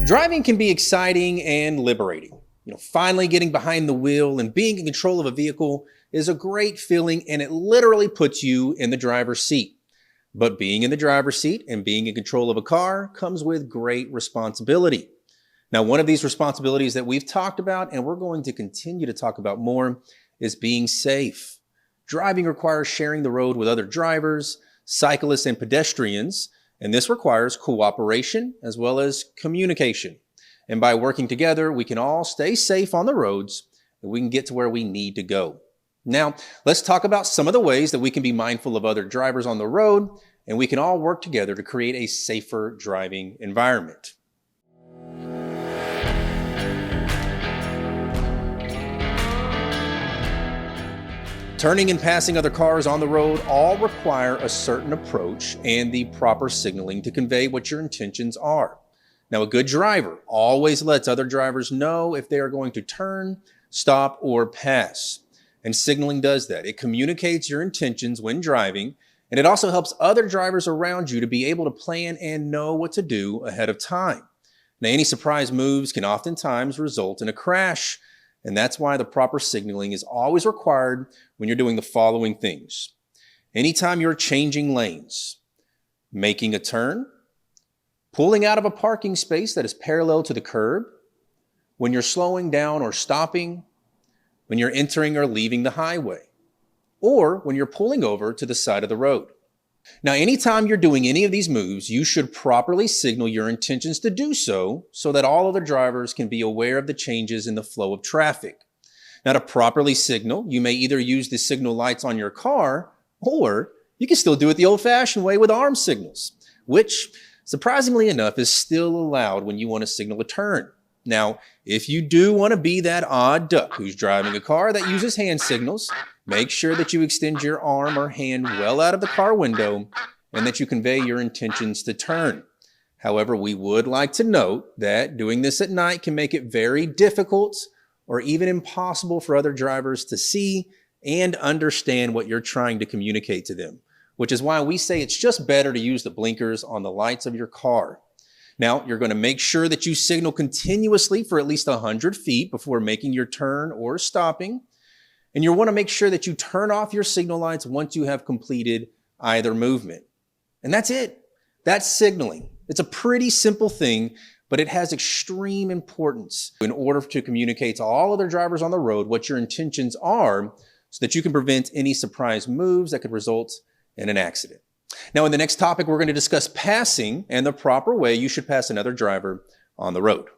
Driving can be exciting and liberating. Finally getting behind the wheel and being in control of a vehicle is a great feeling, and it literally puts you in the driver's seat. But being in the driver's seat and being in control of a car comes with great responsibility. Now, one of these responsibilities that we've talked about, and we're going to continue to talk about more, is being safe. Driving requires sharing the road with other drivers, cyclists, and pedestrians, and this requires cooperation as well as communication. And by working together, we can all stay safe on the roads and we can get to where we need to go. Now, let's talk about some of the ways that we can be mindful of other drivers on the road, and we can all work together to create a safer driving environment. Turning and passing other cars on the road all require a certain approach and the proper signaling to convey what your intentions are. Now, a good driver always lets other drivers know if they are going to turn, stop, or pass. And signaling does that. It communicates your intentions when driving, and it also helps other drivers around you to be able to plan and know what to do ahead of time. Now, any surprise moves can oftentimes result in a crash, and that's why the proper signaling is always required when you're doing the following things. Anytime you're changing lanes, making a turn, pulling out of a parking space that is parallel to the curb, when you're slowing down or stopping, when you're entering or leaving the highway, or when you're pulling over to the side of the road. Now, anytime you're doing any of these moves, you should properly signal your intentions to do so that all other drivers can be aware of the changes in the flow of traffic. Now, to properly signal, you may either use the signal lights on your car, or you can still do it the old-fashioned way with arm signals, which, surprisingly enough, is still allowed when you want to signal a turn. Now, if you do want to be that odd duck who's driving a car that uses hand signals, make sure that you extend your arm or hand well out of the car window and that you convey your intentions to turn. However, we would like to note that doing this at night can make it very difficult or even impossible for other drivers to see and understand what you're trying to communicate to them, which is why we say it's just better to use the blinkers on the lights of your car. Now, you're going to make sure that you signal continuously for at least 100 feet before making your turn or stopping. And you'll want to make sure that you turn off your signal lights once you have completed either movement. And that's it. That's signaling. It's a pretty simple thing, but it has extreme importance in order to communicate to all other drivers on the road what your intentions are so that you can prevent any surprise moves that could result in an accident. Now, in the next topic, we're going to discuss passing and the proper way you should pass another driver on the road.